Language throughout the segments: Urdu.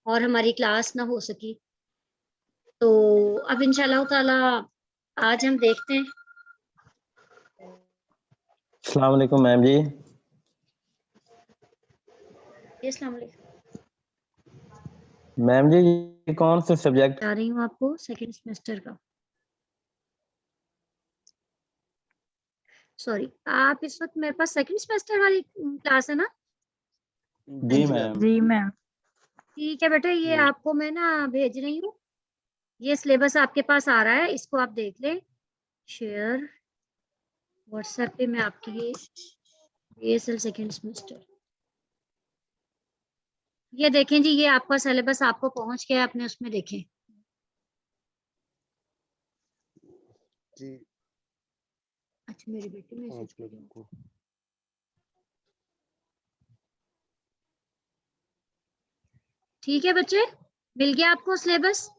اور ہماری کلاس نہ ہو سکی. تو اب انشاءاللہ تعالی آج ہم دیکھتے ہیں. السلام علیکم میم جی. السلام علیکم. میم جی یہ کون سے سبجیکٹ بتا رہی ہوں آپ کو سیکنڈ سیمسٹر کا. سوری آپ اس وقت میرے پاس سیکنڈ سیمسٹر والی کلاس ہے نا؟ جی میم. جی میم. ٹھیک ہے بیٹا یہ آپ کو میں نا بھیج رہی ہوں. یہ سلیبس آپ کے پاس آ رہا ہے, اس کو آپ دیکھ لیں. شیئر واٹس ایپ پہ میں آپ کی ASL سیکنڈ سیمسٹر یہ دیکھیں جی. یہ آپ کا سلیبس آپ کو پہنچ گیا, اپنے اس میں دیکھیں. جی اچھا میرے بیٹے میں ٹھیک ہے بچے, مل گیا آپ کو سلیبس؟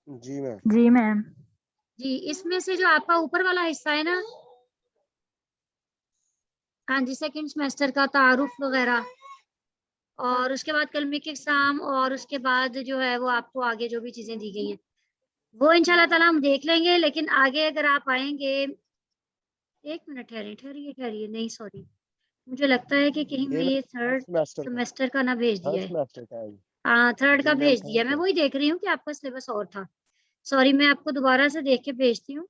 جی میم. جی میم. جی اس میں سے جو آپ کا اوپر والا حصہ ہے نا, ہاں جی, سیکنڈ سیمسٹر کا تعارف وغیرہ, اور اس کے بعد کلمی کے اقسام, اور اس کے بعد جو ہے وہ آپ کو آگے جو بھی چیزیں دی گئی ہیں وہ انشاءاللہ تعالیٰ ہم دیکھ لیں گے. لیکن آگے اگر آپ آئیں گے, ایک منٹ ٹھہریے, نہیں سوری, مجھے لگتا ہے کہ کہیں میں یہ تھرڈ سیمسٹر کا نہ بھیج دیا ہے. ہاں تھرڈ کا بھیج دیا, میں وہی دیکھ رہی ہوں کہ آپ کا سلیبس اور تھا. سوری, میں آپ کو دوبارہ سے دیکھ کے بھیجتی ہوں.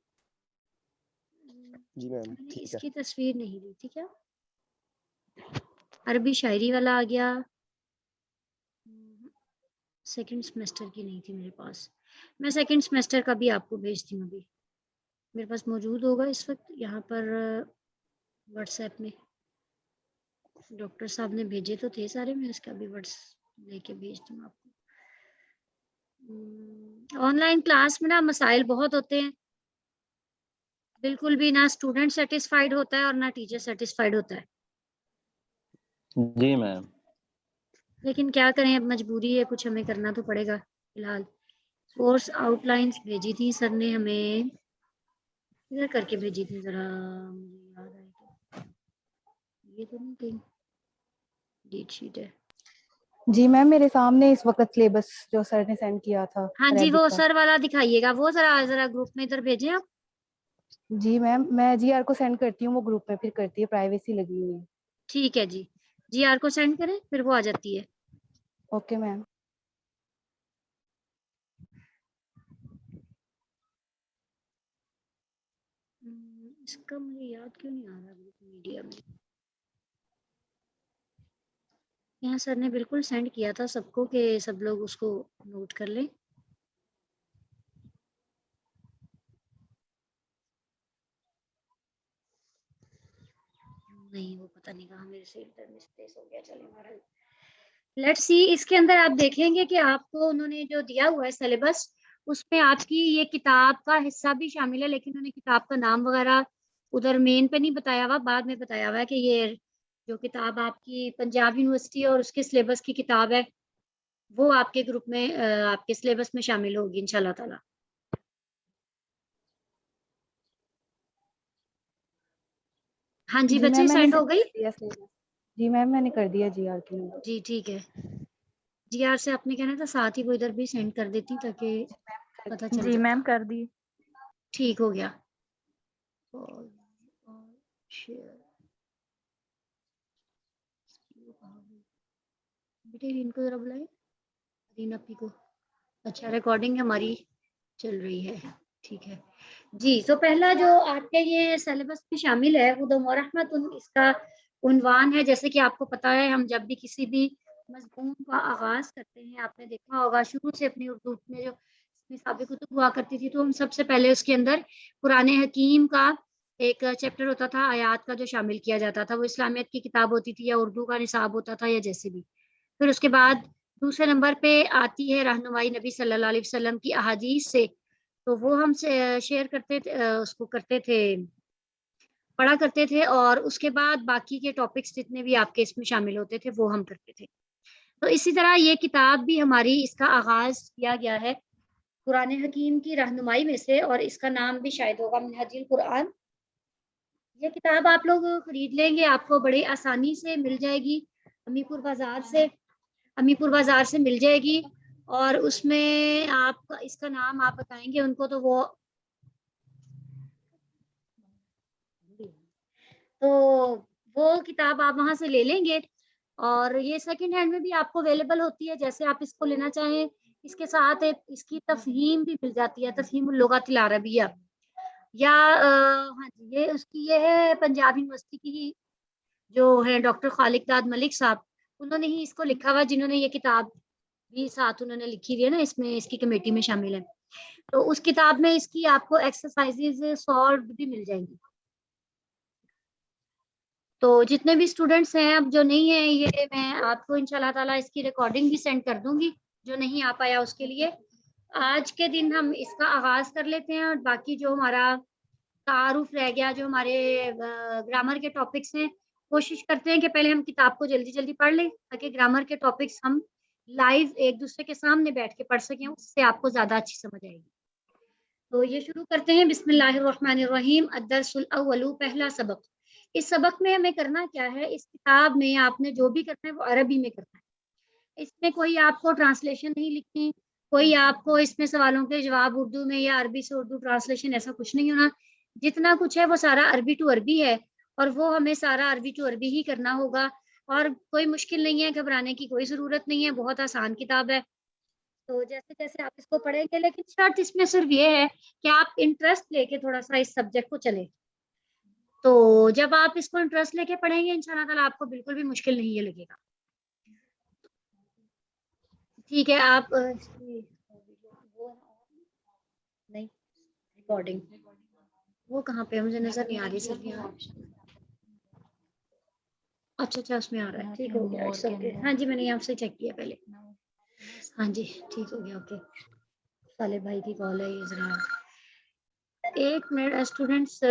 جی میم اس کی تصویر نہیں لی تھی کیا؟ عربی شاعری والا آ گیا, سیکنڈ سیمسٹر کی نہیں تھی میرے پاس. میں سیکنڈ سیمسٹر کا بھی آپ کو بھیجتی ہوں, ابھی میرے پاس موجود ہوگا اس وقت یہاں پر واٹس ایپ میں. ڈاکٹر صاحب نے بھیجے تو تھے سارے, میں اس کا بھی واٹس لے کے بھیجتی ہوں آپ کو. آن لائن کلاس میں نا مسائل بہت ہوتے ہیں, بالکل بھی نہ اسٹوڈنٹ سیٹسفائیڈ ہوتا ہے اور نہ ٹیچر سیٹسفائیڈ ہوتا ہے. جی میم. لیکن کیا کریں, اب مجبوری ہے, کچھ ہمیں کرنا تو پڑے گا. فی الحال کورس آؤٹ لائنس بھیجی تھی سر نے ہمیں, ادھر کر کے بھیجی تھی, ذرا مجھے یاد آئے تو یہ تو نہیں کہیں ڈیٹ شیٹ ہے. جی میم میرے سامنے اس وقت سلیبس جو سر نے سینڈ کیا تھا. ہاں جی وہ سر والا دکھائیے گا, وہ ذرا گروپ میں ادھر بھیجیں آپ. جی میم میں جی آر کو سینڈ کرتی ہوں, وہ گروپ میں پھر کرتی ہے, پرائیویسی لگی ہوئی ہے. ٹھیک ہے جی, جی آر کو سینڈ کریں پھر وہ آ جاتی ہے. Okay ma'am. اس کا مجھے یاد کیوں نہیں آ رہا گروپ میڈیا میں. یہاں سر نے بالکل سینڈ کیا تھا سب کو کہ سب لوگ اس کو نوٹ کر لیں. نہیں وہ پتہ نہیں کہاں میرے سے مسپلیس ہو گیا. چلیں بہرحال لیٹس سی. اس کے اندر آپ دیکھیں گے کہ آپ کو انہوں نے جو دیا ہوا ہے سلیبس, اس میں آپ کی یہ کتاب کا حصہ بھی شامل ہے, لیکن انہوں نے کتاب کا نام وغیرہ ادھر مین پہ نہیں بتایا ہوا, بعد میں بتایا ہوا ہے کہ یہ جو کتاب آپ کی پنجاب یونیورسٹی اور اس کے سلیبس کی کتاب ہے وہ آپ کے گروپ میں آپ کے سلیبس میں شامل ہوگی انشاءاللہ تعالی. ہاں جی بچے سینڈ ہو گئی. جی میم میں نے کر دیا جی آر کی. جی ٹھیک ہے, جی آر سے آپ نے کہنا تھا ساتھ ہی وہ ادھر بھی سینڈ کر دیتی تاکہ پتہ چل جی جائے. میم کر دی. ٹھیک ہو گیا. بیٹے ان کو ذرا بلائیں, رینا پی کو. اچھا ریکارڈنگ ہماری چل رہی ہے, ٹھیک ہے جی. تو پہلا جو آپ کے یہ سلیبس میں شامل ہے ہدی و رحمت, اس کا عنوان ہے. جیسے کہ آپ کو پتا ہے ہم جب بھی کسی بھی مضمون کا آغاز کرتے ہیں, آپ نے دیکھا ہوگا شروع سے اپنی اردو میں جو نصابی کتب ہوا کرتی تھی, تو ہم سب سے پہلے اس کے اندر قرآن حکیم کا ایک چیپٹر ہوتا تھا, آیات کا جو شامل کیا جاتا تھا. وہ اسلامیت کی کتاب ہوتی تھی یا اردو کا نصاب ہوتا تھا یا جیسے بھی. پھر اس کے بعد دوسرے نمبر پہ آتی ہے رہنمائی نبی صلی اللہ علیہ وسلم کی احادیث سے, تو وہ ہم سے شیئر کرتے تھے, اس کو کرتے تھے, پڑھا کرتے تھے. اور اس کے بعد باقی کے ٹاپکس جتنے بھی آپ کے اس میں شامل ہوتے تھے وہ ہم کرتے تھے. تو اسی طرح یہ کتاب بھی ہماری, اس کا آغاز کیا گیا ہے قرآن حکیم کی رہنمائی میں سے, اور اس کا نام بھی شاید ہوگا منہج القرآن. یہ کتاب آپ لوگ خرید لیں گے, آپ کو بڑے آسانی سے مل جائے گی امی پور بازار سے. امی پور بازار سے مل جائے گی، اور اس میں آپ اس کا نام آپ بتائیں گے ان کو تو وہ کتاب آپ وہاں سے لے لیں گے. اور یہ سیکنڈ ہینڈ میں بھی آپ کو اویلیبل ہوتی ہے، جیسے آپ اس کو لینا چاہیں. اس کے ساتھ اس کی تفہیم بھی مل جاتی ہے، تفہیم اللغات العربیہ، یا ہاں جی یہ ہے پنجاب یونیورسٹی کی جو ہے ڈاکٹر خالق داد ملک صاحب، انہوں نے ہی اس کو لکھا ہوا، جنہوں نے یہ کتاب بھی ساتھ انہوں نے لکھی ہوئی ہے نا، اس میں اس کی کمیٹی میں شامل ہے. تو اس کتاب میں اس کی آپ کو ایکسرسائزز سالوڈ بھی مل جائیں گی. تو جتنے بھی اسٹوڈینٹس ہیں اب جو نہیں ہیں، یہ میں آپ کو انشاءاللہ تعالیٰ اس کی ریکارڈنگ بھی سینڈ کر دوں گی، جو نہیں آ پایا اس کے لیے. آج کے دن ہم اس کا آغاز کر لیتے ہیں، اور باقی جو ہمارا تعارف رہ گیا، جو ہمارے گرامر کے ٹاپکس ہیں، کوشش کرتے ہیں کہ پہلے ہم کتاب کو جلدی جلدی پڑھ لیں، تاکہ گرامر کے ٹاپکس ہم لائیو ایک دوسرے کے سامنے بیٹھ کے پڑھ سکیں، اس سے آپ کو زیادہ اچھی سمجھ آئے گی. تو یہ شروع کرتے ہیں. بسم اللہ الرحمن الرحیم. الدرس الاول، پہلا سبق. اس سبق میں ہمیں کرنا کیا ہے، اس کتاب میں آپ نے جو بھی کرنا ہے وہ عربی میں کرنا ہے. اس میں کوئی آپ کو ٹرانسلیشن نہیں لکھنی، کوئی آپ کو اس میں سوالوں کے جواب اردو میں یا عربی سے اردو ٹرانسلیشن، ایسا کچھ نہیں ہونا. جتنا کچھ ہے وہ سارا عربی ٹو عربی ہے، اور وہ ہمیں سارا عربی ٹو عربی ہی کرنا ہوگا. اور کوئی مشکل نہیں ہے، گھبرانے کی کوئی ضرورت نہیں ہے، بہت آسان کتاب ہے. تو جیسے جیسے آپ اس کو پڑھیں گے، لیکن شرط اس میں صرف یہ ہے کہ آپ انٹرسٹ لے کے تھوڑا سا اس سبجیکٹ کو چلیں. تو جب آپ اس کو انٹرسٹ لے کے پڑھیں گے، انشاءاللہ تعالیٰ آپ کو بالکل بھی مشکل نہیں یہ لگے گا. ٹھیک ہے. آپ نہیں ریکارڈنگ وہ کہاں پہ مجھے نظر نہیں آ رہی صرف یہاں. اچھا اس میں آ رہا ہے. ٹھیک ہو گیا. ہاں جی میں نے یہاں سے چیک کیا پہلے. ہاں جی ٹھیک ہو گیا. اوکے. صالح بھائی کی کال ہے. یہ ذرا ایک منٹ اسٹوڈینٹس،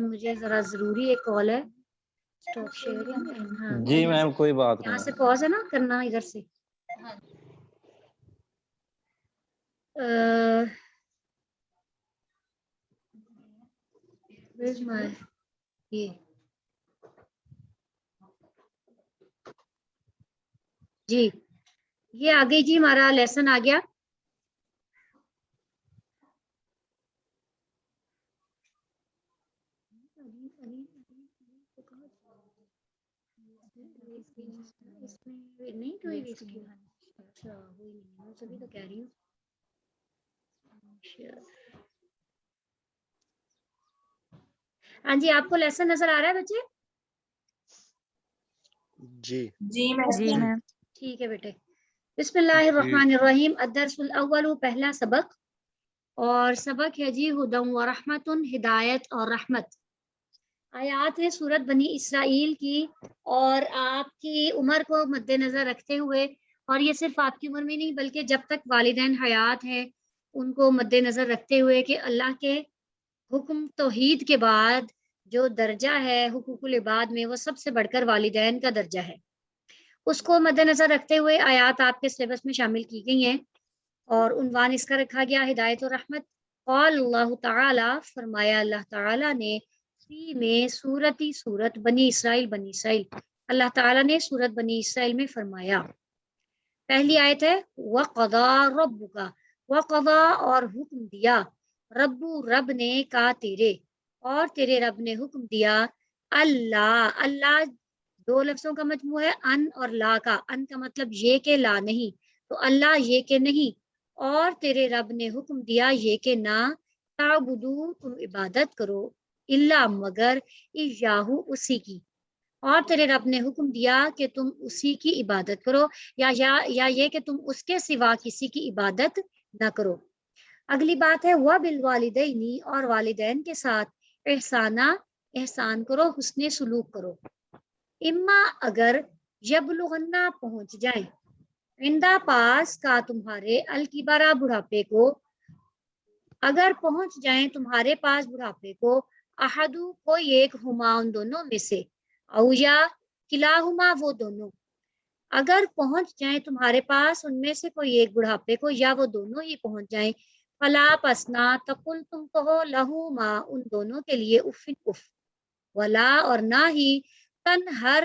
مجھے ذرا ضروری ایک کال ہے. Stop sharing. جی میم کوئی بات یہاں سے نہیں. پاز ہے نا کرنا ادھر سے. Where's my یہ جی یہ آ گئی جی، ہمارا لیسن آ گیا. سبھی تو کہہ رہی ہوں. ہاں جی آپ کو لیسن نظر آ رہا ہے بچے؟ جی میم. ٹھیک ہے بیٹے. بسم اللہ الرحمن الرحیم. الدرس الاول، پہلا سبق. اور سبق ہے جی ہدی و رحمت، ہدایت اور رحمت. آیات ہے سورت بنی اسرائیل کی، اور آپ کی عمر کو مد نظر رکھتے ہوئے، اور یہ صرف آپ کی عمر میں نہیں بلکہ جب تک والدین حیات ہیں ان کو مد نظر رکھتے ہوئے، کہ اللہ کے حکم توحید کے بعد جو درجہ ہے حقوق العباد میں، وہ سب سے بڑھ کر والدین کا درجہ ہے. اس کو مد نظر رکھتے ہوئے آیات آپ کے سلیبس میں شامل کی گئی ہیں، اور عنوان اس کا رکھا گیا ہدایت و رحمت. قال اللہ تعالی، فرمایا اللہ تعالی نے، فی میں سورت بنی اسرائیل، اللہ تعالی نے سورت بنی اسرائیل میں فرمایا. پہلی آیت ہے وَقَضَىٰ رَبُّكَ، وَقَضَىٰ اور حکم دیا، رب نے کا تیرے، اور تیرے رب نے حکم دیا، اللہ دو لفظوں کا مجموعہ ہے، ان اور لا کا. ان کا مطلب یہ کہ لا نہیں، تو اللہ یہ کہ نہیں، اور تیرے رب نے حکم دیا یہ کہ نہ، تعبدو تم عبادت کرو، الا مگر، ایاہو اسی کی، اور تیرے رب نے حکم دیا کہ تم اسی کی عبادت کرو، یا یہ کہ تم اس کے سوا کسی کی عبادت نہ کرو. اگلی بات ہے وَبِالْوَالِدَيْنِ، اور والدین کے ساتھ احسان کرو، حسن سلوک کرو. اما اگر، یبلغنا پہنچ جائیں، عندہ پاس کا تمہارے، الکبرا بڑھاپے کو، اگر پہنچ جائیں تمہارے پاس بڑھاپے کو، احدو کوئی ایک، ہما ان دونوں میں سے، او یا کلاہما وہ دونوں، اگر پہنچ جائیں تمہارے پاس ان میں سے کوئی ایک بڑھاپے کو، یا وہ دونوں ہی پہنچ جائیں، فلا پسنا تقل تم کہو، لہما ان دونوں کے لیے، اف اف، ولا اور نہ ہی، تنہر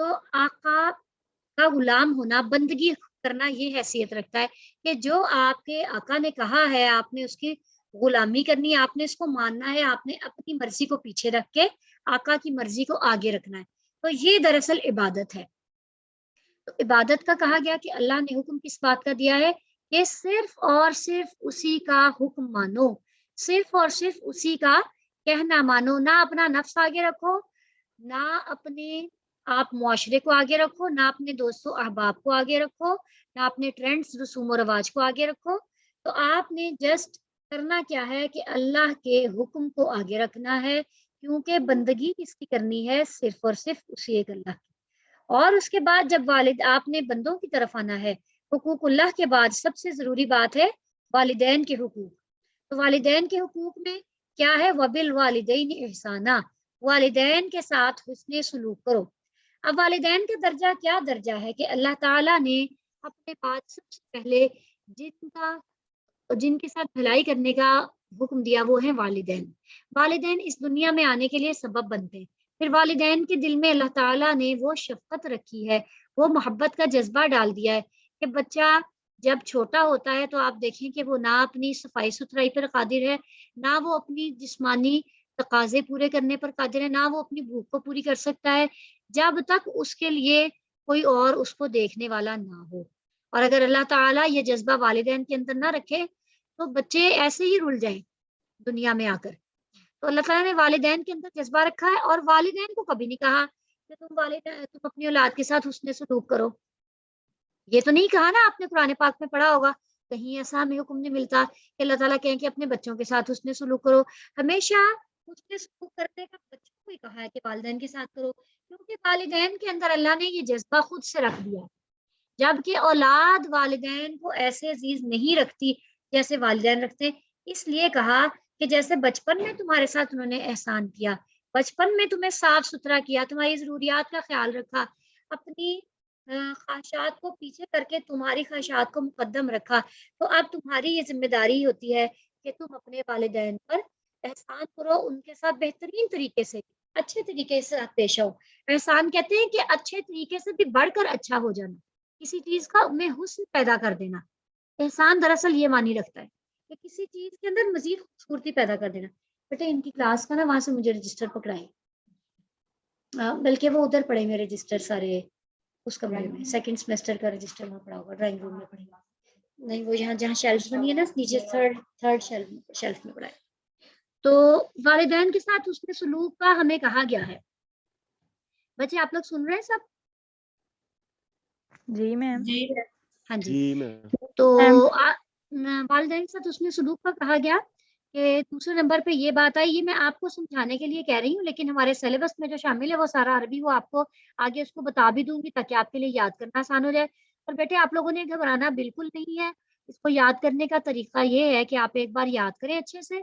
تو آقا کا غلام ہونا، بندگی کرنا، یہ حیثیت رکھتا ہے کہ جو آپ کے آقا نے کہا ہے آپ نے اس کی غلامی کرنی ہے، آپ نے اس کو ماننا ہے، آپ نے اپنی مرضی کو پیچھے رکھ کے آقا کی مرضی کو آگے رکھنا ہے. تو یہ دراصل عبادت ہے. تو عبادت کا کہا گیا کہ اللہ نے حکم کس بات کا دیا ہے کہ صرف اور صرف اسی کا حکم مانو، صرف اور صرف اسی کا کہنا مانو، نہ اپنا نفس آگے رکھو، نہ اپنے آپ معاشرے کو آگے رکھو، نہ اپنے دوستوں احباب کو آگے رکھو، نہ اپنے ٹرینڈز رسوم و رواج کو آگے رکھو. تو آپ نے جسٹ کرنا کیا ہے کہ اللہ کے حکم کو آگے رکھنا ہے، کیونکہ بندگی کس کی کرنی ہے؟ صرف اور صرف اسی ایک اللہ کی. اور اس کے بعد جب والد آپ نے بندوں کی طرف آنا ہے، حقوق اللہ کے بعد سب سے ضروری بات ہے والدین کے حقوق. تو والدین کے حقوق میں کیا ہے؟ وبالوالدین احسانا، والدین کے ساتھ حسن سلوک کرو. اب والدین کا درجہ کیا درجہ ہے کہ اللہ تعالیٰ نے اپنے بعد سب سے پہلے جن کے ساتھ بھلائی کرنے کا حکم دیا وہ ہیں والدین. والدین اس دنیا میں آنے کے لیے سبب بنتے ہیں. پھر والدین کے دل میں اللہ تعالیٰ نے وہ شفقت رکھی ہے، وہ محبت کا جذبہ ڈال دیا ہے کہ بچہ جب چھوٹا ہوتا ہے تو آپ دیکھیں کہ وہ نہ اپنی صفائی ستھرائی پر قادر ہے، نہ وہ اپنی جسمانی تقاضے پورے کرنے پر قادر ہے، نہ وہ اپنی بھوک کو پوری کر سکتا ہے جب تک اس کے لیے کوئی اور اس کو دیکھنے والا نہ ہو. اور اگر اللہ تعالیٰ یہ جذبہ والدین کے اندر نہ رکھے تو بچے ایسے ہی رل جائیں دنیا میں آ کر. تو اللہ تعالیٰ نے والدین کے اندر جذبہ رکھا ہے، اور والدین کو کبھی نہیں کہا کہ تم اپنی اولاد کے ساتھ حسن سلوک کرو. یہ تو نہیں کہا نا، آپ نے قرآن پاک میں پڑھا ہوگا، کہیں ایسا ہمیں حکم نہیں ملتا کہ اللہ تعالیٰ کہیں کہ اپنے بچوں کے ساتھ حسن سلوک کرو. ہمیشہ حسن سلوک کرنے کا بچوں کو ہی کہا ہے کہ والدین کے ساتھ کرو، کیونکہ والدین کے اندر اللہ نے یہ جذبہ خود سے رکھ دیا، جبکہ اولاد والدین کو ایسے عزیز نہیں رکھتی جیسے والدین رکھتے. اس لیے کہا کہ جیسے بچپن میں تمہارے ساتھ انہوں نے احسان کیا، بچپن میں تمہیں صاف ستھرا کیا، تمہاری ضروریات کا خیال رکھا، اپنی خواہشات کو پیچھے کر کے تمہاری خواہشات کو مقدم رکھا، تو اب تمہاری یہ ذمہ داری ہوتی ہے کہ تم اپنے والدین پر احسان کرو، ان کے ساتھ بہترین طریقے سے، اچھے طریقے سے پیش آؤ. احسان کہتے ہیں کہ اچھے طریقے سے بھی بڑھ کر اچھا ہو جانا، کسی چیز کا میں حسن پیدا کر دینا. احسان دراصل یہ معنی رکھتا ہے کہ کسی چیز کے اندر مزید خوبصورتی پیدا کر دینا. بیٹے ان کی کلاس کا نا وہاں سے مجھے رجسٹر پکڑائے، بلکہ وہ ادھر پڑے میں رجسٹر سارے اس کمرے میں، سیکنڈ سیمسٹر کا رجسٹر وہاں پڑا ہوگا، ڈرائنگ روم میں پڑے گا. نہیں وہ یہاں جہاں شیلف بنی ہے نا نیچے تھرڈ شیلف میں پڑا ہے. تو والدین کے ساتھ اس نے سلوک کا ہمیں کہا گیا ہے. بچے آپ لوگ سن رہے ہیں سب؟ جی میم. ہاں جی. جی میم. تو والدین کے ساتھ اس نے سلوک کا کہا گیا کہ دوسرے نمبر پہ یہ بات آئی، یہ میں آپ کو سمجھانے کے لیے کہہ رہی ہوں، لیکن ہمارے سلیبس میں جو شامل ہے وہ سارا عربی، وہ آپ کو آگے اس کو بتا بھی دوں گی تاکہ آپ کے لیے یاد کرنا آسان ہو جائے. اور بیٹے آپ لوگوں نے گھبرانا بالکل نہیں ہے، اس کو یاد کرنے کا طریقہ یہ ہے کہ آپ ایک بار یاد کریں اچھے سے،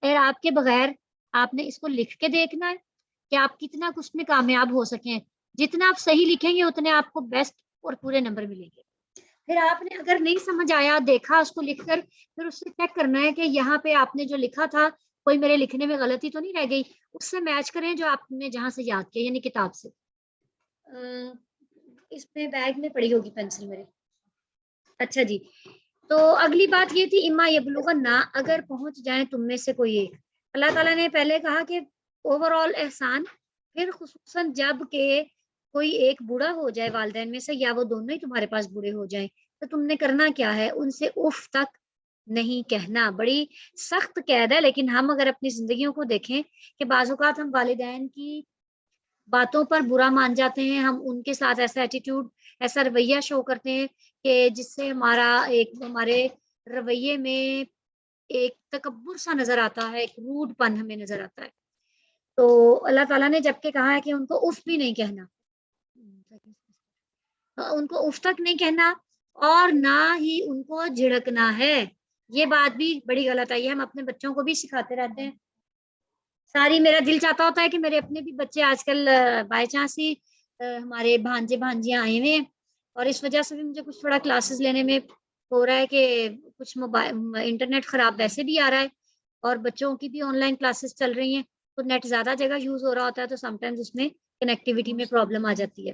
اور آپ کے بغیر آپ نے اس کو لکھ کے دیکھنا ہے کہ آپ کتنا کچھ میں کامیاب ہو سکیں. جتنا آپ صحیح لکھیں گے اتنے آپ کو بیسٹ اور پورے نمبر ملیں گے. پھر آپ نے اگر نہیں سمجھ آیا، دیکھا اس کو لکھ کر، پھر اس سے چیک کرنا ہے کہ یہاں پہ آپ نے جو لکھا تھا کوئی میرے لکھنے میں غلطی تو نہیں رہ گئی، اس سے میچ کریں جو آپ نے جہاں سے یاد کیا، یعنی کتاب سے. اس میں بیگ میں پڑی ہوگی پینسل میرے. اچھا جی، تو اگلی بات یہ تھی اما یبلغنا، اگر پہنچ جائیں تم میں سے کوئی ایک. اللہ تعالیٰ نے پہلے کہا کہ اوور آل احسان، پھر خصوصاً جب کہ کوئی ایک بوڑھا ہو جائے والدین میں سے، یا وہ دونوں ہی تمہارے پاس بوڑھے ہو جائیں، تو تم نے کرنا کیا ہے؟ ان سے اف تک نہیں کہنا. بڑی سخت قید ہے، لیکن ہم اگر اپنی زندگیوں کو دیکھیں کہ بعض اوقات ہم والدین کی باتوں پر برا مان جاتے ہیں، ہم ان کے ساتھ ایسا ایٹیٹیوڈ، ایسا رویہ شو کرتے ہیں کہ جس سے ہمارے رویے میں ایک تکبر سا نظر آتا ہے، ایک روڈ پن ہمیں نظر آتا ہے. تو اللہ تعالیٰ نے جب کہ کہا ہے کہ ان کو اف بھی نہیں کہنا، ان کو اف تک نہیں کہنا، اور نہ ہی ان کو جھڑکنا ہے. یہ بات بھی بڑی غلط ہے، یہ ہم اپنے بچوں کو بھی سکھاتے رہتے ہیں. میرا دل چاہتا ہوتا ہے کہ میرے اپنے بھی بچے آج کل بائی چانس ہی ہمارے بھانجے بھانجیاں آئے ہوئے ہیں، اور اس وجہ سے بھی مجھے کچھ تھوڑا کلاسز لینے میں ہو رہا ہے کہ کچھ انٹرنیٹ خراب ویسے بھی آ رہا ہے، اور بچوں کی بھی آن لائن کلاسز چل رہی ہیں، تو نیٹ زیادہ جگہ یوز ہو رہا ہوتا ہے، تو سم ٹائمز اس میں کنیکٹیوٹی میں پرابلم آ جاتی ہے.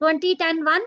2010 1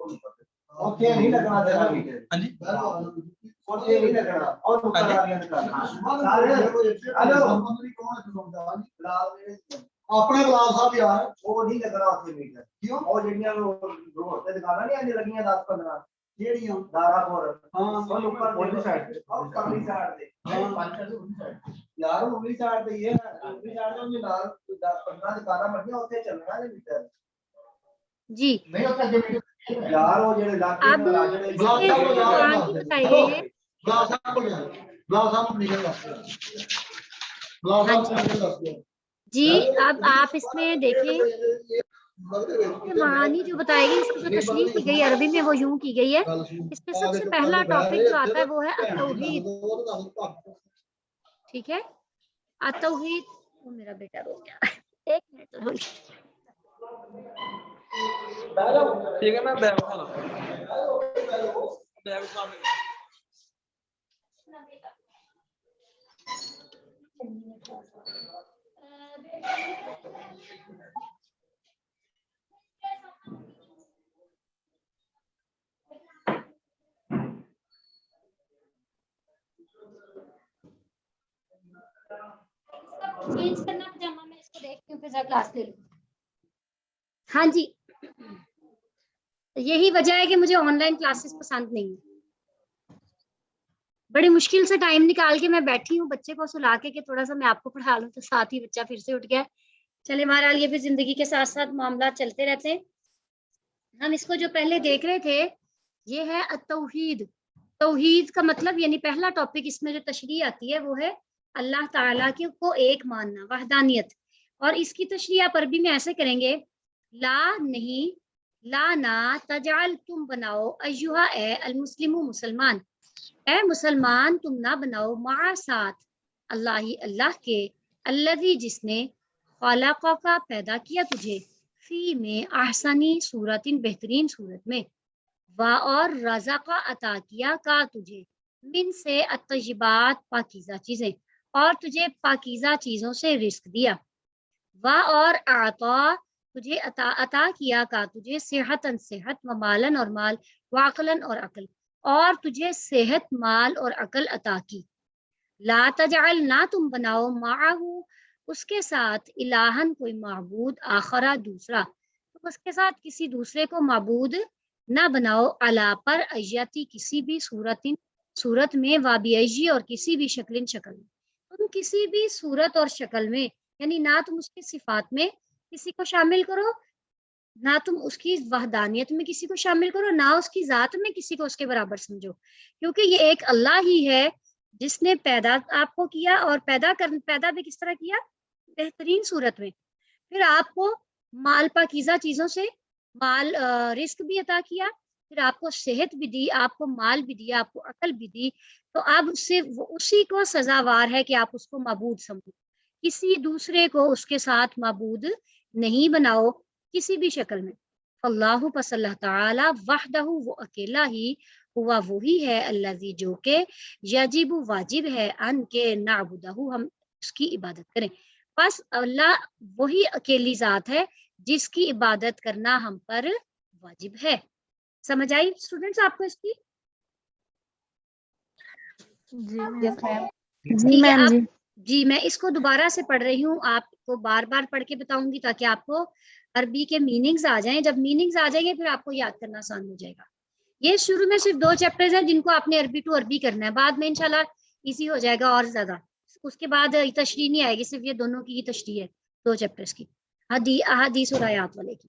اوکے نہیں لگنا تیرا میٹر ہاں جی اوکے نہیں لگنا اور اوپر آ گیا سارے ہلو اپنے گلاب صاحب یار وہ نہیں لگنا اوکے میٹر کیوں اور جڑیاں روڈ تے دکاناں نہیں آندی لگیاں 10-15 جیڑیاں دارا پور ہاں اور اوپر پولی سائیڈ اور پرلی سائیڈ تے یار اولی سائیڈ تے یہ اولی سائیڈ تے نال 10-15 دکاناں بنیاں اوتھے چلنا ہے میٹر جی نہیں ہوتا جو یار وہ جڑے علاقے اب گلاب اس صاحب میں قرآن کی بتائی گئی ہے. گلاب صاحب کو گلاب صاحب نکل گلاب ہاں صاحب جی نکل جی اب آپ اس میں دیکھیں کہ معانی جو بتائی گئی، اس کی جو تشریح کی گئی عربی میں وہ یوں کی گئی ہے. اس میں سب سے پہلا ٹاپک جو آتا ہے وہ ہے التوحید. ٹھیک ہے، التوحید. وہ میرا بیٹا رو گیا، ایک منٹ رو گیا. ٹھیک ہے میں بیگ اٹھا لا بیگ اٹھا لے. چینج کرنا پجامہ، میں اس کو دیکھتی ہوں پھر ذرا کلاس لے لوں. ہاں جی، یہی وجہ ہے کہ مجھے آن لائن کلاسز پسند نہیں ہیں. بڑی مشکل سے ٹائم نکال کے میں بیٹھی ہوں بچے کو سلا کے کہ تھوڑا سا میں آپ کو پڑھا لوں، تو ساتھ ہی بچہ پھر سے اٹھ گیا. چلے بہرحال یہ بھی زندگی کے ساتھ ساتھ معاملات چلتے رہتے ہیں. ہم اس کو جو پہلے دیکھ رہے تھے یہ ہے التوحید. توحید کا مطلب یعنی پہلا ٹاپک اس میں جو تشریح آتی ہے وہ ہے اللہ تعالیٰ کو ایک ماننا، وحدانیت. اور اس کی تشریح آپ عربی میں ایسے کریں گے، لا نہیں، لا نہ، تجعل تم بناؤ، ایہا اے، المسلم مسلمان، اے مسلمان تم نہ بناؤ، مع ساتھ، اللہ کے، الذی جس نے، خلقہ کا پیدا کیا تجھے، فی میں، احسنی صورتن بہترین صورت میں، وا اور رزقہ عطا کیا کا تجھے، من سے الطیبات پاکیزہ چیزیں، اور تجھے پاکیزہ چیزوں سے رزق دیا، وا اور اعطا تجھے عطا کیا کا تجھے، صحتن صحت، و مالن اور مال، وعقلن اور عقل، اور تجھے صحت، مال اور عقل عطا کی. لا تجعل نہ تم بناؤ، معہو اس کے ساتھ، الہن کوئی معبود، آخرا دوسرا، تو اس کے ساتھ کسی دوسرے کو معبود نہ بناؤ، علا پر، ایتی کسی بھی صورت میں، وابی اور کسی بھی شکل میں. تم کسی بھی صورت اور شکل میں، یعنی نہ تم اس کی صفات میں کسی کو شامل کرو، نہ تم اس کی وحدانیت میں کسی کو شامل کرو، نہ اس کی ذات میں کسی کو اس کے برابر سمجھو، کیونکہ یہ ایک اللہ ہی ہے جس نے پیدا آپ کو کیا، اور پیدا بھی کس طرح کیا، بہترین صورت میں. پھر آپ کو مال، پاکیزہ چیزوں سے مال، رزق بھی عطا کیا، پھر آپ کو صحت بھی دی، آپ کو مال بھی دیا، آپ کو عقل بھی دی. تو اب اسی کو سزاوار ہے کہ آپ اس کو معبود سمجھو، کسی دوسرے کو اس کے ساتھ معبود نہیں بناؤ کسی بھی شکل میں. اللہ پس اللہ تعالی، وحدہ وہ اکیلا ہی، ہوا وہی ہے، الذی جو کہ، یجب واجب ہے، ان کے نعبدہ ہم اس کی عبادت کریں. بس اللہ وہی اکیلی ذات ہے جس کی عبادت کرنا ہم پر واجب ہے. سمجھ آئی اسٹوڈنٹس آپ کو اس کی؟ یس میم. ٹھیک ہے. اب جی میں اس کو دوبارہ سے پڑھ رہی ہوں، آپ کو بار بار پڑھ کے بتاؤں گی تاکہ آپ کو عربی کے میننگز آ جائیں. جب میننگز آ جائیں گے پھر آپ کو یاد کرنا آسان ہو جائے گا. یہ شروع میں صرف 2 چیپٹرز ہیں جن کو آپ نے عربی ٹو عربی کرنا ہے، بعد میں انشاءاللہ ایزی ہو جائے گا اور زیادہ. اس کے بعد تشریح نہیں آئے گی، صرف یہ دونوں کی ہی تشریح ہے 2 چیپٹرز کی، احادیث اور آیات والے کی.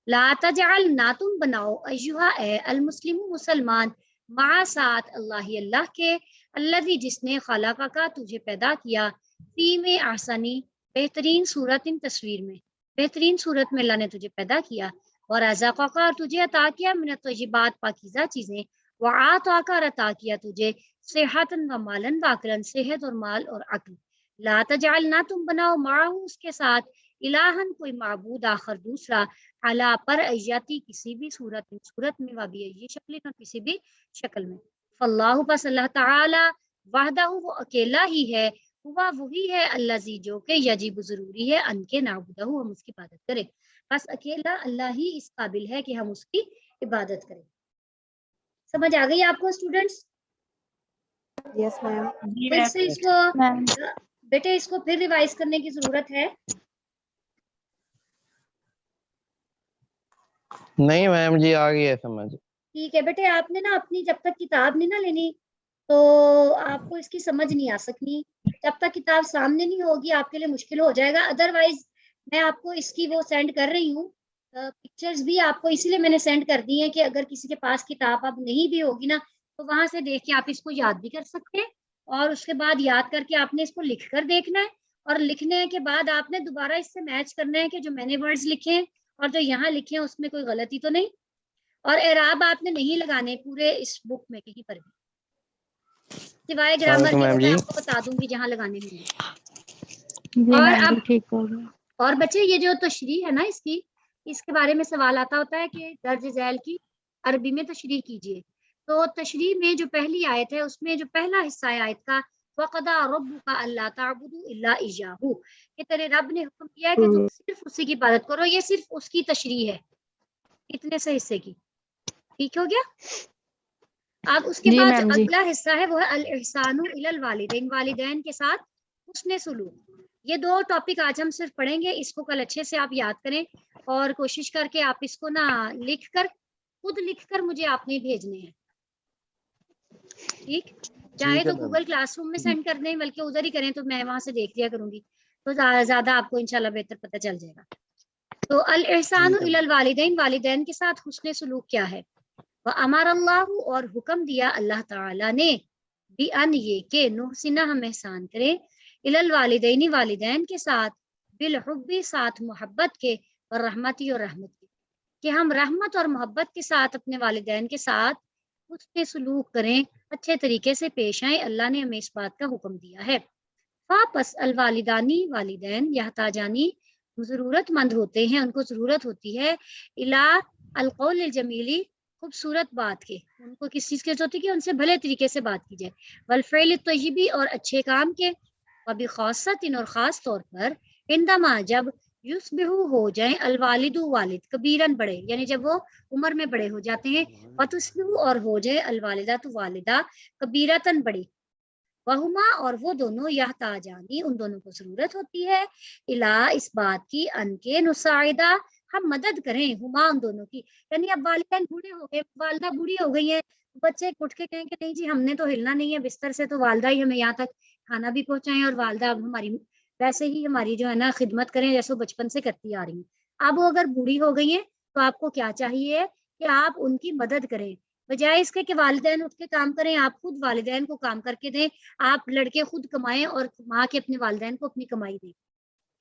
لا تجعل نہ تم بناؤ، ایہا اے، المسلم مسلمان، مع ساتھ، اللہ کے، الذی جس نے، خلقہ کا تجھے پیدا کیا، فی میں، احسنی بہترین صورت، تصویر میں بہترین صورت میں اللہ نے تجھے پیدا کیا، اور رزقہ کا اور تجھے عطا کیا، من الطیبات پاکیزہ چیزیں، وآتاک اور عطا کیا تجھے، صحت و مالن وعقلن صحت اور مال اور عقل. لا تجعل نہ تم بناؤ، معہو اس کے ساتھ، الہن کوئی معبود آخر دوسرا، علا پر، ایاتی کسی بھی صورت میں، وابی ای شکل اور کسی بھی شکل میں. فاللہ پس اللہ تعالی، وحدہ وہ اکیلا ہی ہے، ہوا وہی ہے، الذی جو کہ، یجب ضروری ہے، ان کے نعبدہ ہم اس کی عبادت کریں. بس اکیلا اللہ ہی اس قابل ہے کہ ہم اس کی عبادت کریں. سمجھ آ گئی آپ کو اسٹوڈینٹس؟ یس میم. پھر سے اس کو میم بیٹے اس کو پھر ریوائز کرنے کی ضرورت ہے. نہیں میم جی آ گئی ہے سمجھ. ٹھیک ہے بیٹے, آپ نے نا اپنی جب تک کتاب نہیں نا لینی تو آپ کو اس کی سمجھ نہیں آ سکنی. جب تک کتاب سامنے نہیں ہوگی آپ کے لیے مشکل ہو جائے گا. ادروائز میں آپ کو اس کی وہ سینڈ کر رہی ہوں پکچرز بھی آپ کو, اسی لیے میں نے سینڈ کر دی ہیں کہ اگر کسی کے پاس کتاب اب نہیں بھی ہوگی نا تو وہاں سے دیکھ کے آپ اس کو یاد بھی کر سکتے ہیں, اور اس کے بعد یاد کر کے آپ نے اس کو لکھ کر دیکھنا ہے, اور لکھنے کے بعد آپ نے دوبارہ اس سے میچ کرنا ہے کہ جو میں نے ورڈز لکھے ہیں اور جو یہاں لکھے ہیں اس میں کوئی غلطی تو نہیں. اور اعراب آپ نے نہیں لگانے پورے اس بک میں کہیں پر بھی, سوائے گرامر کے, وہ میں آپ کو بتا دوں گی جہاں لگانے ہوں گے. جی اور میم اب جی ٹھیک ہو گیا. اور بچے یہ جو تشریح ہے نا اس کے بارے میں سوال آتا ہوتا ہے کہ درج ذیل کی عربی میں تشریح کیجیے. تو تشریح میں جو پہلی آیت ہے اس میں جو پہلا حصہ ہے آیت کا وَقَضَىٰ رَبُّكَ أَلَّا تَعْبُدُوا إِلَّا إِيَّاهُ, کہ تیرے رب نے حکم کیا ہے کہ تم صرف اسی کی عبادت کرو. یہ صرف اس کی تشریح ہے اتنے سے حصے کی. ٹھیک ہو گیا؟ اب اس کے جی بعد جو میم جی. اگلا حصہ ہے وہ ہے الاحسان الی الوالدین, والدین کے ساتھ حسن سلوک. یہ دو ٹاپک آج ہم صرف پڑھیں گے. اس کو کل اچھے سے آپ یاد کریں اور کوشش کر کے آپ اس کو نا خود لکھ کر مجھے آپ نے بھیجنے ہیں. ٹھیک, چاہے تو گوگل کلاس روم میں سینڈ کر دیں, بلکہ ادھر ہی کریں تو میں وہاں سے دیکھ لیا کروں گی تو زیادہ آپ کو انشاءاللہ بہتر پتہ چل جائے گا. تو الاحسان الی الوالدین, والدین کے ساتھ حسن سلوک کیا ہے؟ وَأَمَرَ اللَّهُ, اور حکم دیا اللہ تعالیٰ نے, بِأَنْ, یہ کہ نحسن, ہم احسان کریں, الی الوالدین, والدین کے ساتھ, بالحب, ساتھ محبت کے, اور رحمتی, اور رحمت کے, کہ ہم رحمت اور محبت کے ساتھ اپنے والدین کے ساتھ حسن سلوک کریں, اچھے طریقے سے پیش آئیں. اللہ نے ہمیں اس بات کا حکم دیا ہے. پس الوالدانی, والدین, یحتاجانی, ضرورت مند ہوتے ہیں, ان کو ضرورت ہوتی ہے, الی القول الجمیلی, خوبصورت بات کے. ان کو کس چیز کی ضرورت ہوتی ہے کہ ان سے بھلے طریقے سے بات کی جائے. والفعل الطیبی, اور اچھے کام کے. وبخاصۃ, اور خاص طور پر, عندما, جب, یصبح, ہو جائیں, الوالد, والد, کبیرن, بڑے, یعنی جب وہ عمر میں بڑے ہو جاتے ہیں. وتصبح, اور ہو جائے, الوالدہ, والدہ, کبیرتن, بڑی. وہما, اور وہ دونوں, یحتاجانی, ان دونوں کو ضرورت ہوتی ہے, الا, اس بات کی, ان کے, نساعدہ, ہم مدد کریں, ہما, ان دونوں کی. یعنی اب والدین بوڑھے ہو گئے, والدہ بوڑھی ہو گئی ہیں, بچے اٹھ کے کہیں کہ نہیں جی ہم نے تو ہلنا نہیں ہے بستر سے, تو والدہ ہی ہمیں یہاں تک کھانا بھی پہنچائیں, اور والدہ اب ہماری ویسے ہی ہماری جو ہے نا خدمت کریں جیسے بچپن سے کرتی آ رہی ہیں. اب وہ اگر بوڑھی ہو گئی ہیں تو آپ کو کیا چاہیے کہ آپ ان کی مدد کریں, بجائے اس کے کہ والدین اٹھ کے کام کریں, آپ خود والدین کو کام کر کے دیں. آپ لڑکے خود کمائیں اور کما کے اپنے والدین کو اپنی کمائی دیں.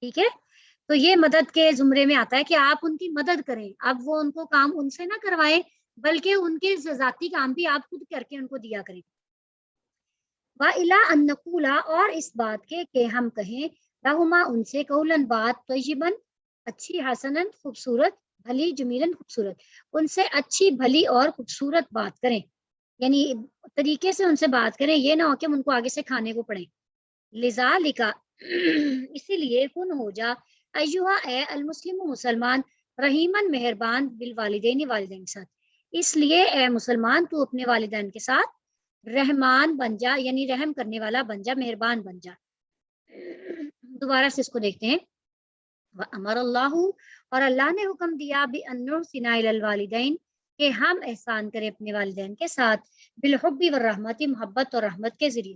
ٹھیک ہے, تو یہ مدد کے زمرے میں آتا ہے کہ آپ ان کی مدد کریں. اب وہ ان کو کام ان سے نہ کروائیں, بلکہ ان کے ذاتی کام بھی آپ خود کر کے ان کو دیا کریں. وَإِلَىٰ أَن نَّقُولَ, اور اس بات کے کہ ہم کہیں, لَهُمَا, ان سے, قولاً, بات, طیباً, اچھی, حسناً, خوبصورت, بھلی, جمیلاً, خوبصورت, ان سے اچھی, بھلی اور خوبصورت بات کریں. یعنی طریقے سے ان سے بات کریں, یہ نہ ہو کہ ہم ان کو آگے سے کھانے کو پڑیں. لذالک, اسی لیے, کن, ہو جا, ایھا, اے المسلم, مسلمان, رحیماً, مہربان, بالوالدین, والدین کے ساتھ. اس لیے اے مسلمان تو اپنے والدین کے ساتھ رحمان بن جا, یعنی رحم کرنے والا بن جا, مہربان بن جا. دوبارہ سے اس کو دیکھتے ہیں. وَأَمَرَ اللَّهُ, اور اللہ نے حکم دیا, بِأَن نُحْسِنَ إِلَى الْوَالِدَيْنِ, کہ ہم احسان کریں اپنے والدین کے ساتھ, بالحب والرحمت, محبت اور رحمت کے ذریعے.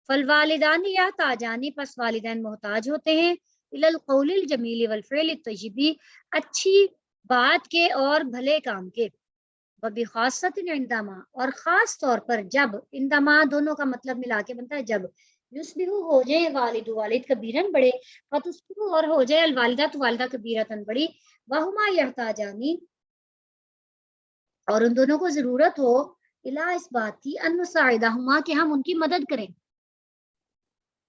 فالوالدان یحتاجان, پس والدین محتاج ہوتے ہیں, إِلَى الْقَوْلِ الْجَمِيلِ وَالْفِعْلِ الطَّیِّبِ, اچھی بات کے اور بھلے کام کے. وبخاصۃ, عندما, اور خاص طور پر جب, عندما دونوں کا مطلب ملا کے بنتا ہے جب, یصبح, ہو جائے, والد, والد, کبیرن, بڑے, وتصبح, اور ہو جائے, الوالدہ, والدہ, کبیرتن, بڑی. وہما یحتاجانی, اور ان دونوں کو ضرورت ہو, الا, اس بات کی, ان نساعدہما, کہ ہم ان کی مدد کریں.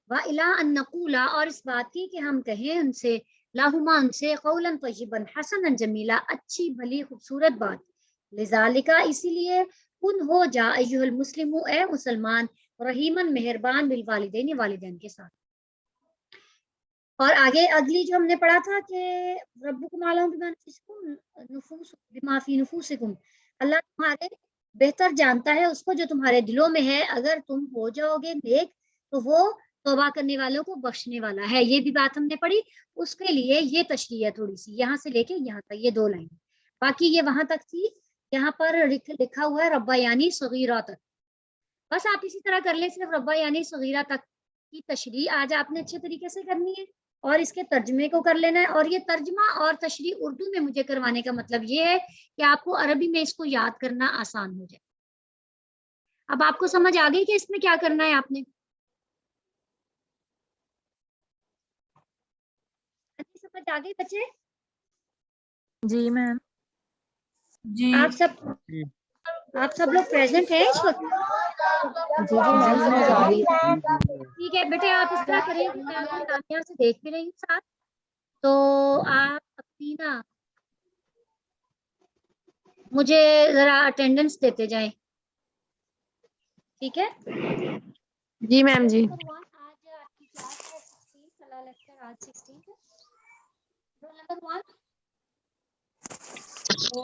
وَإِلَىٰ أَن نَّقُولَ, اور اس بات کی کہ ہم کہیں ان سے, لَهُمَا, ان سے, قولاً طیباً, حسناً جمیلا, اچھی, بھلی, خوبصورت بات. لذالک, اسی لیے, کن, ہو جا, ایھا المسلم, اے مسلمان, رحیماً, مہربان, بالوالدین, والدین کے ساتھ. اور آگے اگلی جو ہم نے پڑھا تھا کہ ربکم اعلم بما فی نفوسکم, اللہ تمہارے بہتر جانتا ہے اس کو جو تمہارے دلوں میں ہے. اگر تم ہو جاؤ گے نیک تو وہ توبہ کرنے والوں کو بخشنے والا ہے. یہ بھی بات ہم نے پڑھی. اس کے لیے یہ تشریح ہے تھوڑی سی, یہاں سے لے کے یہاں تک, یہ 2 لائن. باقی یہ وہاں تک تھی. یہاں پر لکھا ہوا ہے ربا یعنی صغیرہ تک. بس آپ اسی طرح کر لیں, صرف ربا یعنی صغیرہ تک کی تشریح آج آپ نے اچھے طریقے سے کرنی ہے اور اس کے ترجمے کو کر لینا ہے. اور یہ ترجمہ اور تشریح اردو میں مجھے کروانے کا مطلب یہ ہے کہ آپ کو عربی میں اس کو یاد کرنا آسان ہو جائے. اب آپ کو سمجھ آ گئی کہ اس میں کیا کرنا ہے آپ نے؟ سمجھ آ گئی بچے؟ جی میم. جی آپ سب لوگ پریزنٹ ہیں اس وقت؟ جی میم سمجھ آ رہی ہے. ٹھیک ہے بیٹے, آپ اس طرح کریں کہ میں اپنی نامیہ سے دیکھ بھی رہی ہوں ساتھ, تو آپ اپنی نا مجھے ذرا اٹینڈنس دیتے جائیں, ٹھیک ہے؟ جی میم. جی آج آپ کی کلاس ہے 16, سلا لیکچر آج 16 ہے. رول نمبر 1 2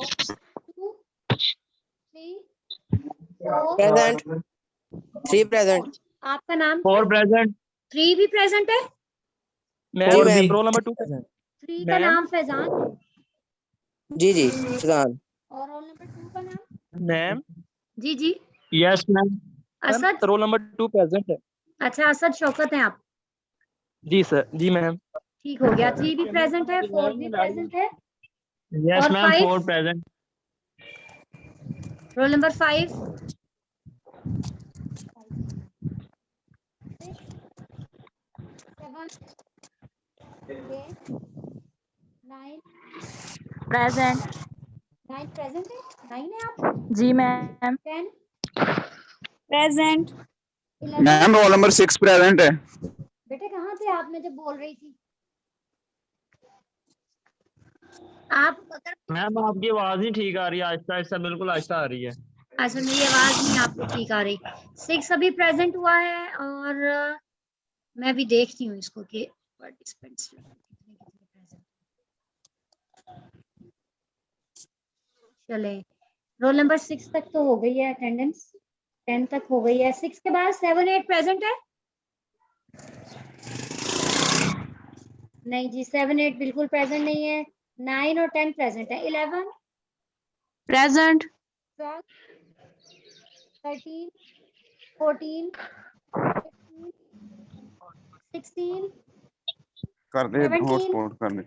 3 4 present 3 present آپ کا نام کیا 4 ہے؟ present 3 بھی پریزنٹ ہے. ma'am. ma'am. roll number 2 present 3 کا ma'am. نام فیضان جی جی فیضان اور رول نمبر 2 کا نام ma'am. جی جی yes ma'am. Asad. roll number 2 present ہے. اچھا اسد شوکت ہیں آپ. جی سر. جی میم. ٹھیک ہو گیا. 3 بھی پریزنٹ ہے, 4 بھی پریزنٹ ہے. yes اور ma'am. 5 4 present roll number 5 7 8 9 present. 9 present ہے. 9 ہے آپ. جی میم. 10 پریزنٹ. 11 میم رول نمبر 6 پریزنٹ ہے. بیٹے کہاں تھے آپ میں جب بول رہی تھی؟ آپ اگر ma'am آپ کی آواز نہیں ٹھیک آ رہی ہے, آہستہ آہستہ بالکل آہستہ آ رہی ہے. اچھا میری آواز نہیں آپ کو ٹھیک آ رہی. 6 ابھی پریزنٹ ہوا ہے اور میں بھی دیکھتی ہوں اس کو کہ participants چلے. رول نمبر 6 تک تو ہو گئی ہے اٹینڈنس, 10 تک ہو گئی ہے. 6 کے بعد 7 8 پریزنٹ ہے نہیں جی. 7 8 بالکل پریزنٹ نہیں ہے. 9 اور 10 پریزنٹ ہے. 11 پریزنٹ. 12 13 14 15 16 کر دے 17 ہاٹ سپاٹ کر دے.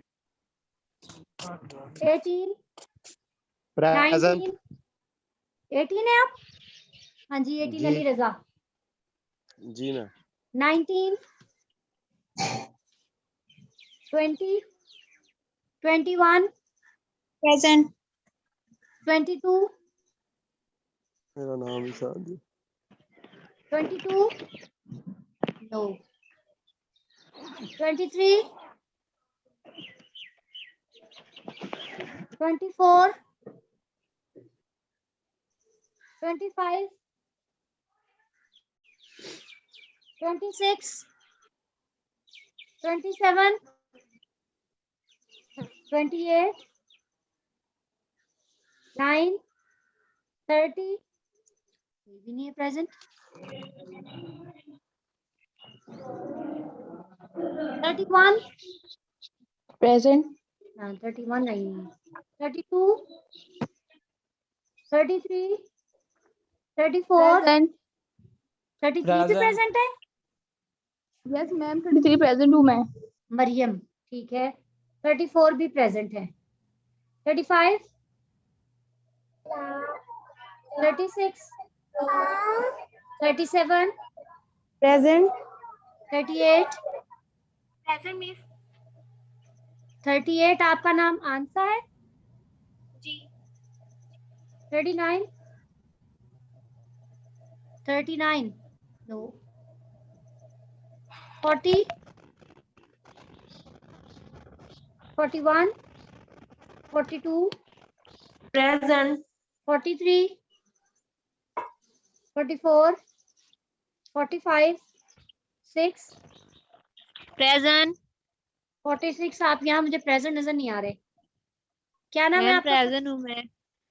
18 present 19 18 ہے آپ. ہاں جی 18 جی. علی رضا. جی میم. 19 20 21 پریزنٹ. 22 میرا نام ہی ساتھ دے. 22 no 23 24 25 26 27 28 9 30 یہ بھی نہیں ہے پریزنٹ. 31 پریزنٹ. 31 نہیں ہے. 32 33 34 پریزنٹ. 33 بھی پریزنٹ ہے. یس میم 33 پریزنٹ ہوں میں. مریم ٹھیک ہے. 34 بھی پریزنٹ ہے. 35 36 37 پریزنٹ. 38 38 آپ کا نام آنسا ہے. جی. 39 39 نو. 40 41 42 پریزنٹ. 43 44 45 6 پریزنٹ. 46 آپ یہاں مجھے پریزنٹ نظر نہیں آ رہے. کیا نام ہے میم آپ کا؟ پریزنٹ ہوں میں.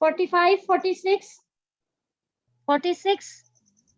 45 46 46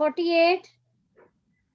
48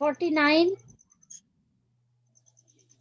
49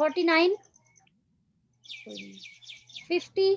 49 50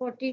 22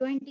20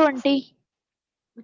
20।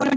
21